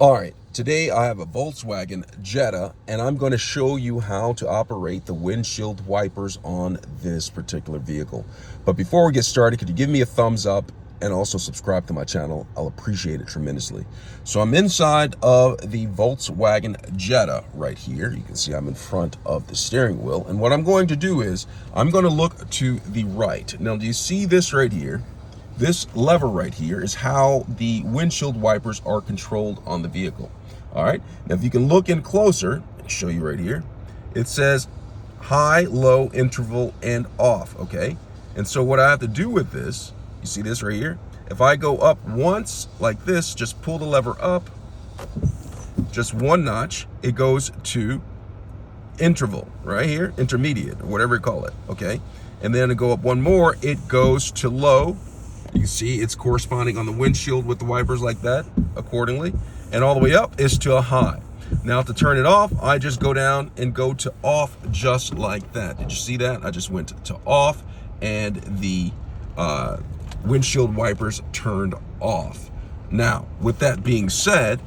All right, today I have a Volkswagen Jetta, and I'm going to show you how to operate the windshield wipers on this particular vehicle. But before we get started, could you give me a thumbs up and also subscribe to my channel? I'll appreciate it tremendously. So I'm inside of the Volkswagen Jetta right here. You can see I'm in front of the steering wheel. And what I'm going to do is I'm going to look to the right. Now, do you see this right here? This lever right here is how the windshield wipers are controlled on the vehicle. All right, now if you can look in closer, I'll show you right here. It says high, low, interval, and off, okay? And so what I have to do with this, you see this right here? If I go up once like this, just pull the lever up, just one notch, it goes to interval right here, intermediate, or whatever you call it, okay? And then to go up one more, it goes to low. You can see it's corresponding on the windshield with the wipers like that, accordingly. And all the way up is to a high. Now to turn it off, I just go down and go to off just like that. Did you see that? I just went to off and the windshield wipers turned off. Now, with that being said,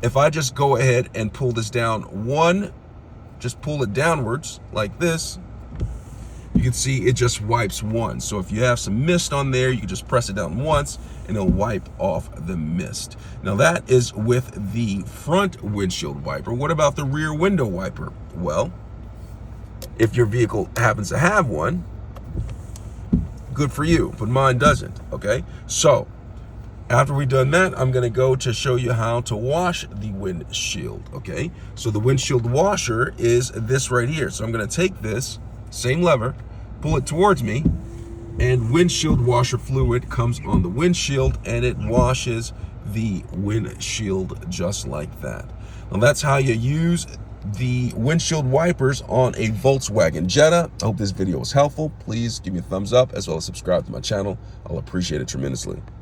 if I just go ahead and pull this down just pull it downwards like this, you can see it just wipes once. So if you have some mist on there, you can just press it down once and it'll wipe off the mist. Now that is with the front windshield wiper. What about the rear window wiper? Well, if your vehicle happens to have one, good for you, but mine doesn't, okay? So after we've done that, I'm gonna go to show you how to wash the windshield, okay? So the windshield washer is this right here. So I'm gonna take this, same lever, pull it towards me, and windshield washer fluid comes on the windshield and it washes the windshield just like that. Now that's how you use the windshield wipers on a Volkswagen Jetta. I hope this video was helpful. Please give me a thumbs up as well as subscribe to my channel. I'll appreciate it tremendously.